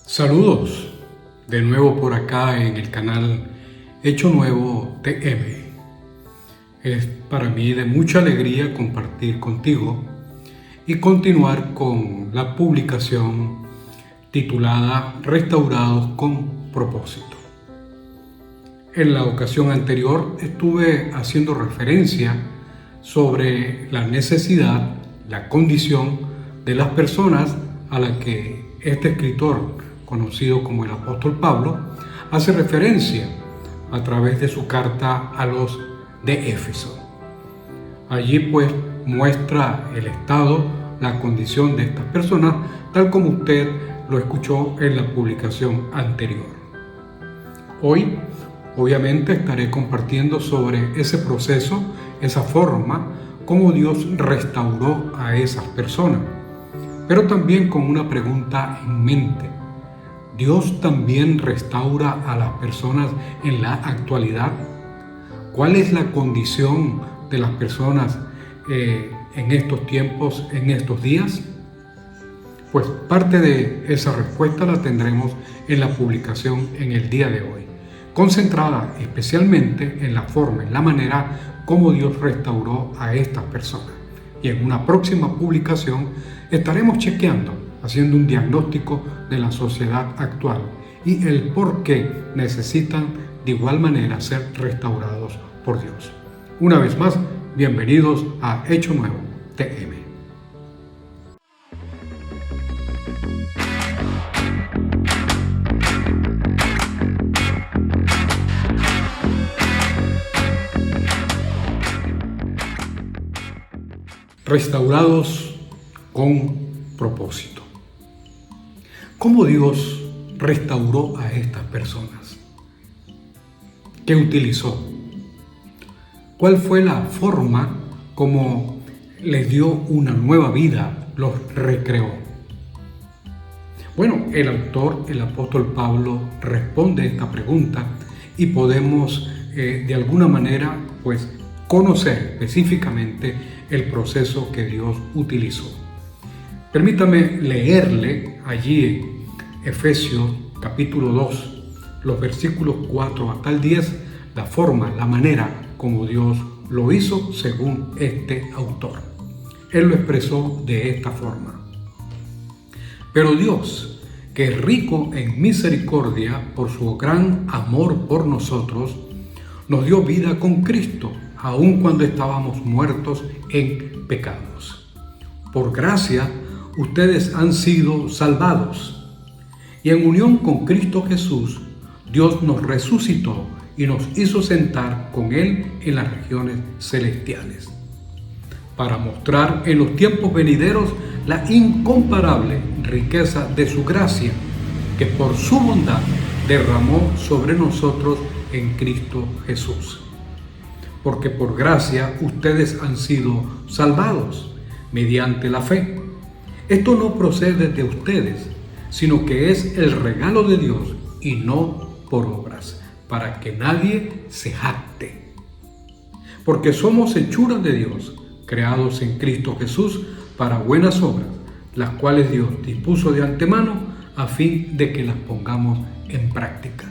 Saludos de nuevo por acá en el canal Hecho Nuevo TM. Es para mí de mucha alegría compartir contigo y continuar con la publicación titulada Restaurados con propósito. En la ocasión anterior estuve haciendo referencia sobre la necesidad, la condición de las personas a las que este escritor, conocido como el apóstol Pablo, hace referencia a través de su carta a los de Éfeso. Allí pues muestra el estado, la condición de estas personas, tal como usted lo escuchó en la publicación anterior. Hoy, obviamente, estaré compartiendo sobre ese proceso, esa forma, cómo Dios restauró a esas personas, pero también con una pregunta en mente. ¿Dios también restaura a las personas en la actualidad? ¿Cuál es la condición de las personas en estos tiempos, en estos días? Pues parte de esa respuesta la tendremos en la publicación en el día de hoy, concentrada especialmente en la forma, en la manera como Dios restauró a estas personas. Y en una próxima publicación estaremos chequeando, haciendo un diagnóstico de la sociedad actual y el por qué necesitan de igual manera ser restaurados por Dios. Una vez más, bienvenidos a Hecho Nuevo TM. Restaurados con propósito. ¿Cómo Dios restauró a estas personas? ¿Qué utilizó? ¿Cuál fue la forma como les dio una nueva vida, los recreó? Bueno, el autor, el apóstol Pablo, responde esta pregunta y podemos de alguna manera pues conocer específicamente el proceso que Dios utilizó. Permítame leerle allí en Efesios capítulo 2, los versículos 4 hasta el 10, la forma, la manera como Dios lo hizo según este autor. Él lo expresó de esta forma. Pero Dios, que es rico en misericordia por su gran amor por nosotros, nos dio vida con Cristo, aun cuando estábamos muertos en pecados. Por gracia, ustedes han sido salvados. Y en unión con Cristo Jesús, Dios nos resucitó y nos hizo sentar con Él en las regiones celestiales, para mostrar en los tiempos venideros la incomparable riqueza de su gracia, que por su bondad derramó sobre nosotros en Cristo Jesús. Porque por gracia ustedes han sido salvados mediante la fe. Esto no procede de ustedes, sino que es el regalo de Dios y no por obras, para que nadie se jacte. Porque somos hechuras de Dios, creados en Cristo Jesús para buenas obras, las cuales Dios dispuso de antemano a fin de que las pongamos en práctica.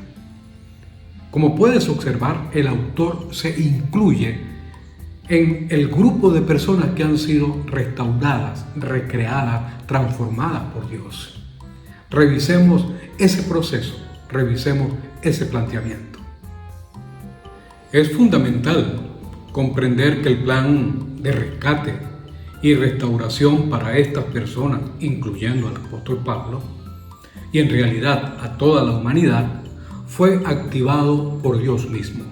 Como puedes observar, el autor se incluye en el grupo de personas que han sido restauradas, recreadas, transformadas por Dios. Revisemos ese proceso, revisemos ese planteamiento. Es fundamental comprender que el plan de rescate y restauración para estas personas, incluyendo al apóstol Pablo, y en realidad a toda la humanidad, fue activado por Dios mismo.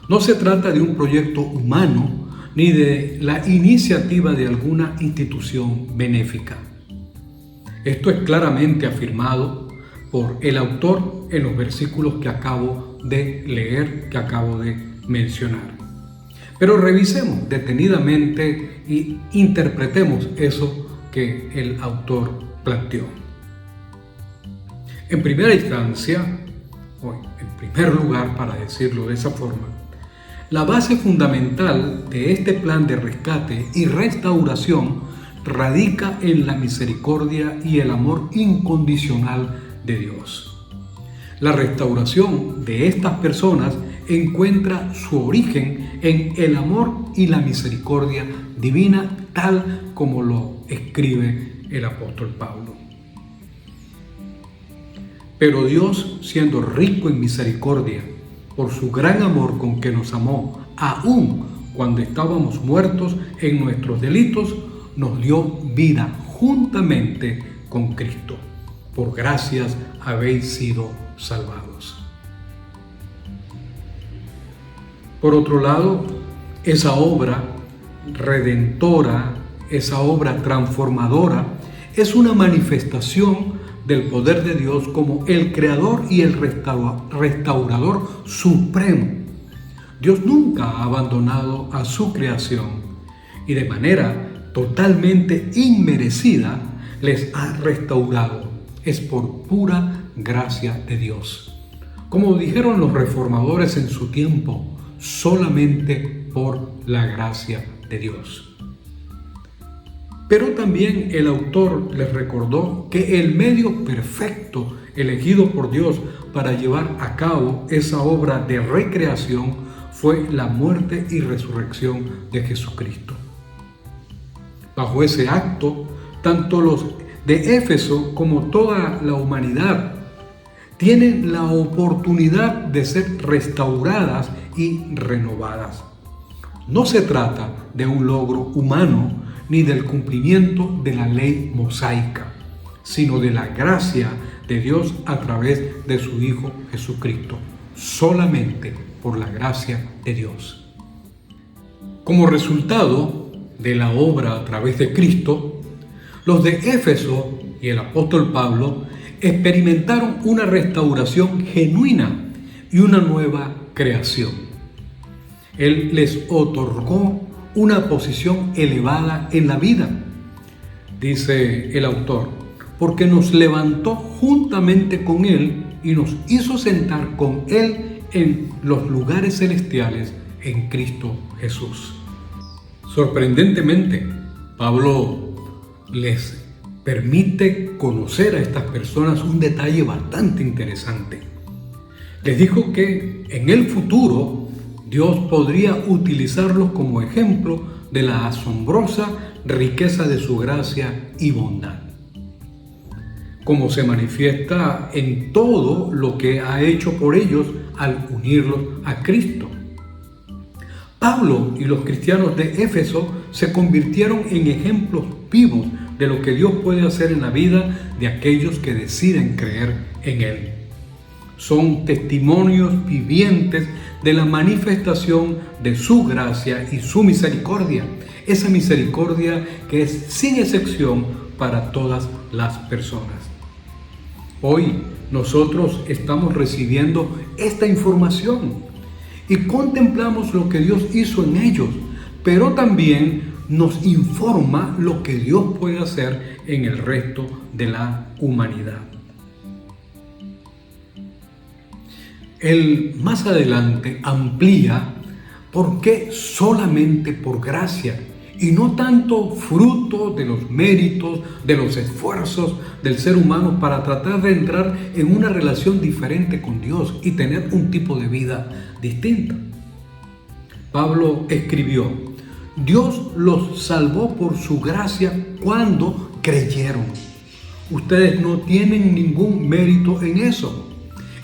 No se trata de un proyecto humano ni de la iniciativa de alguna institución benéfica. Esto es claramente afirmado por el autor en los versículos que acabo de leer, que acabo de mencionar. Pero revisemos detenidamente y interpretemos eso que el autor planteó. En primera instancia, o en primer lugar, para decirlo de esa forma, la base fundamental de este plan de rescate y restauración radica en la misericordia y el amor incondicional de Dios. La restauración de estas personas encuentra su origen en el amor y la misericordia divina, tal como lo escribe el apóstol Pablo. Pero Dios, siendo rico en misericordia, por su gran amor con que nos amó, aun cuando estábamos muertos en nuestros delitos, nos dio vida juntamente con Cristo. Por gracias habéis sido salvados. Por otro lado, esa obra redentora, esa obra transformadora, es una manifestación del poder de Dios como el creador y el restaurador supremo. Dios nunca ha abandonado a su creación y de manera totalmente inmerecida les ha restaurado. Es por pura gracia de Dios. Como dijeron los reformadores en su tiempo, solamente por la gracia de Dios. Pero también el autor les recordó que el medio perfecto elegido por Dios para llevar a cabo esa obra de recreación fue la muerte y resurrección de Jesucristo. Bajo ese acto, tanto los de Éfeso como toda la humanidad tienen la oportunidad de ser restauradas y renovadas. No se trata de un logro humano ni del cumplimiento de la ley mosaica, sino de la gracia de Dios a través de su Hijo Jesucristo, solamente por la gracia de Dios. Como resultado de la obra a través de Cristo, los de Éfeso y el apóstol Pablo experimentaron una restauración genuina y una nueva creación. Él les otorgó una posición elevada en la vida, dice el autor, porque nos levantó juntamente con Él y nos hizo sentar con Él en los lugares celestiales en Cristo Jesús. Sorprendentemente, Pablo les permite conocer a estas personas un detalle bastante interesante. Les dijo que en el futuro Dios podría utilizarlos como ejemplo de la asombrosa riqueza de su gracia y bondad, como se manifiesta en todo lo que ha hecho por ellos al unirlos a Cristo. Pablo y los cristianos de Éfeso se convirtieron en ejemplos vivos de lo que Dios puede hacer en la vida de aquellos que deciden creer en Él. Son testimonios vivientes de la manifestación de su gracia y su misericordia, esa misericordia que es sin excepción para todas las personas. Hoy nosotros estamos recibiendo esta información y contemplamos lo que Dios hizo en ellos, pero también nos informa lo que Dios puede hacer en el resto de la humanidad. Él más adelante amplía por qué solamente por gracia y no tanto fruto de los méritos, de los esfuerzos del ser humano para tratar de entrar en una relación diferente con Dios y tener un tipo de vida distinta. Pablo escribió: Dios los salvó por su gracia cuando creyeron. Ustedes no tienen ningún mérito en eso.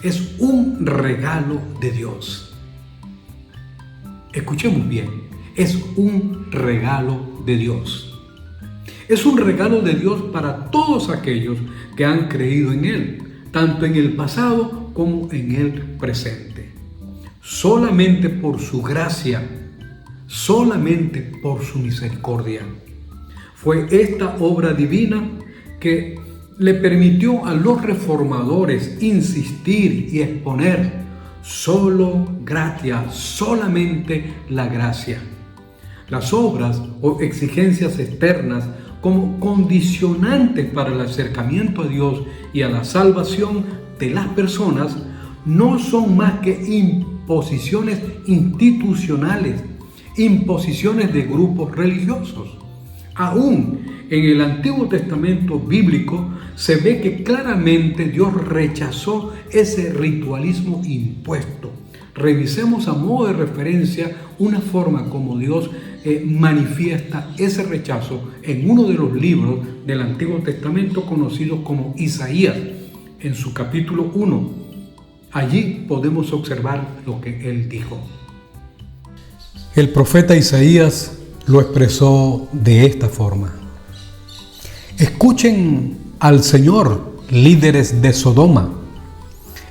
Es un regalo de Dios. Escuchemos bien, es un regalo de Dios. Es un regalo de Dios para todos aquellos que han creído en Él, tanto en el pasado como en el presente. Solamente por su gracia, solamente por su misericordia. Fue esta obra divina que le permitió a los reformadores insistir y exponer solo gratia, solamente la gracia. Las obras o exigencias externas como condicionantes para el acercamiento a Dios y a la salvación de las personas no son más que imposiciones institucionales, imposiciones de grupos religiosos. Aún en el Antiguo Testamento bíblico se ve que claramente Dios rechazó ese ritualismo impuesto. Revisemos a modo de referencia una forma como Dios manifiesta ese rechazo en uno de los libros del Antiguo Testamento conocidos como Isaías, en su capítulo 1. Allí podemos observar lo que él dijo. El profeta Isaías lo expresó de esta forma: escuchen al Señor, líderes de Sodoma.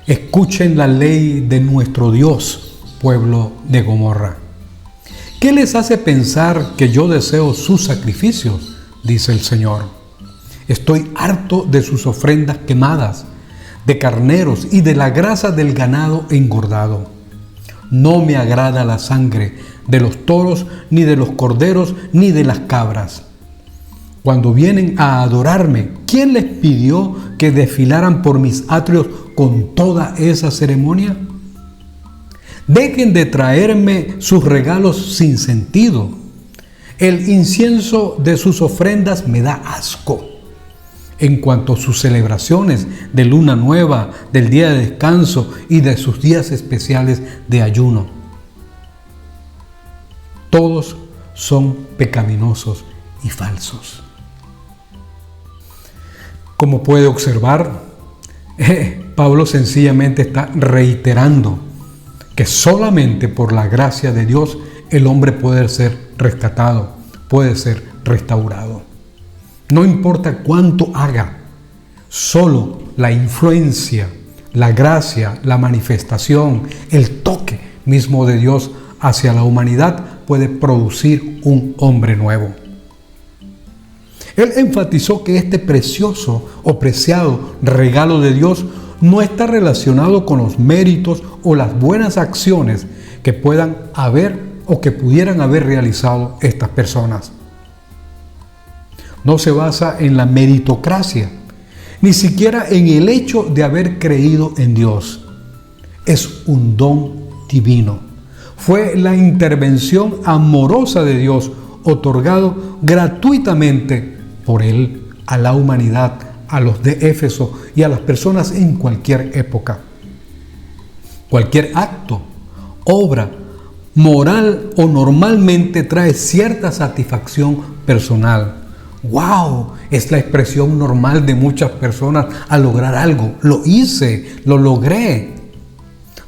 Escuchen la ley de nuestro Dios, pueblo de Gomorra. ¿Qué les hace pensar que yo deseo sus sacrificios?, dice el Señor. Estoy harto de sus ofrendas quemadas, de carneros y de la grasa del ganado engordado. No me agrada la sangre de los toros, ni de los corderos, ni de las cabras. Cuando vienen a adorarme, ¿quién les pidió que desfilaran por mis atrios con toda esa ceremonia? Dejen de traerme sus regalos sin sentido. El incienso de sus ofrendas me da asco. En cuanto a sus celebraciones de luna nueva, del día de descanso y de sus días especiales de ayuno, todos son pecaminosos y falsos. Como puede observar, Pablo sencillamente está reiterando que solamente por la gracia de Dios el hombre puede ser rescatado, puede ser restaurado. No importa cuánto haga, solo la influencia, la gracia, la manifestación, el toque mismo de Dios hacia la humanidad puede producir un hombre nuevo. Él enfatizó que este precioso o preciado regalo de Dios no está relacionado con los méritos o las buenas acciones que puedan haber o que pudieran haber realizado estas personas. No se basa en la meritocracia, ni siquiera en el hecho de haber creído en Dios. Es un don divino. Fue la intervención amorosa de Dios otorgado gratuitamente por Él a la humanidad, a los de Éfeso y a las personas en cualquier época. Cualquier acto, obra, moral o normalmente trae cierta satisfacción personal. ¡Wow! Es la expresión normal de muchas personas al lograr algo. Lo hice, lo logré.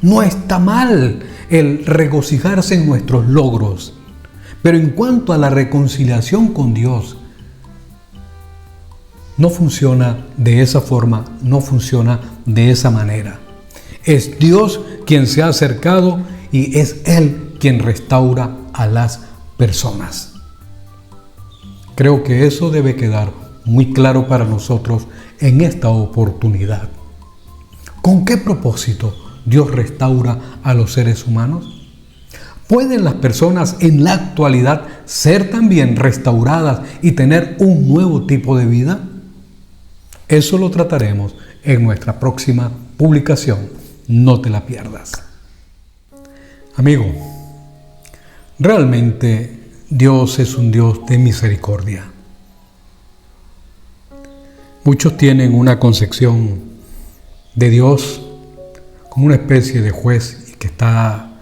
No está mal el regocijarse en nuestros logros. Pero en cuanto a la reconciliación con Dios, no funciona de esa forma, no funciona de esa manera. Es Dios quien se ha acercado y es Él quien restaura a las personas. Creo que eso debe quedar muy claro para nosotros en esta oportunidad. ¿Con qué propósito Dios restaura a los seres humanos? ¿Pueden las personas en la actualidad ser también restauradas y tener un nuevo tipo de vida? Eso lo trataremos en nuestra próxima publicación. No te la pierdas. Amigo, realmente Dios es un Dios de misericordia. Muchos tienen una concepción de Dios como una especie de juez y que está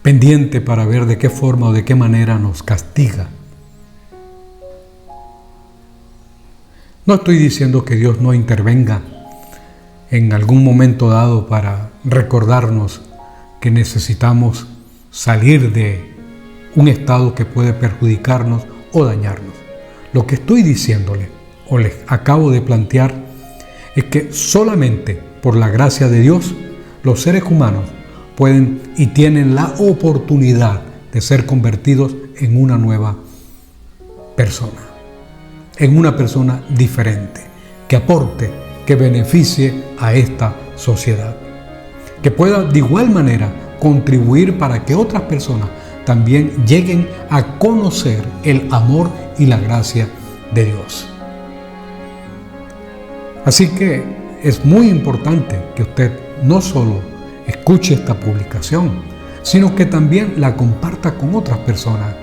pendiente para ver de qué forma o de qué manera nos castiga. No estoy diciendo que Dios no intervenga en algún momento dado para recordarnos que necesitamos salir de un estado que puede perjudicarnos o dañarnos. Lo que estoy diciéndole o les acabo de plantear es que solamente por la gracia de Dios los seres humanos pueden y tienen la oportunidad de ser convertidos en una nueva persona, en una persona diferente, que aporte, que beneficie a esta sociedad, que pueda de igual manera contribuir para que otras personas también lleguen a conocer el amor y la gracia de Dios. Así que es muy importante que usted no solo escuche esta publicación, sino que también la comparta con otras personas,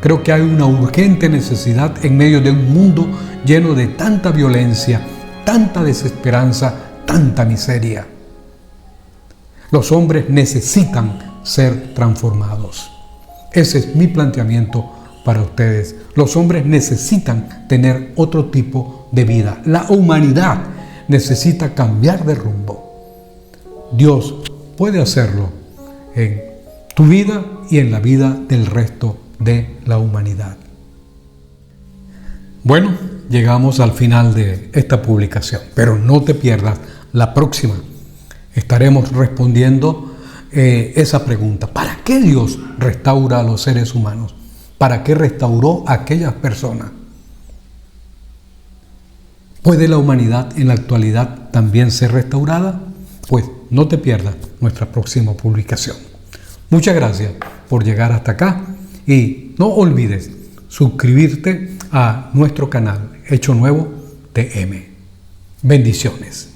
Creo que hay una urgente necesidad en medio de un mundo lleno de tanta violencia, tanta desesperanza, tanta miseria. Los hombres necesitan ser transformados. Ese es mi planteamiento para ustedes. Los hombres necesitan tener otro tipo de vida. La humanidad necesita cambiar de rumbo. Dios puede hacerlo en tu vida y en la vida del resto de la humanidad. Bueno, llegamos al final de esta publicación, pero no te pierdas la próxima. Estaremos respondiendo esa pregunta: ¿para qué Dios restaura a los seres humanos? ¿Para qué restauró a aquellas personas? ¿Puede la humanidad en la actualidad también ser restaurada? Pues no te pierdas nuestra próxima publicación. Muchas gracias por llegar hasta acá y no olvides suscribirte a nuestro canal Hecho Nuevo TM. Bendiciones.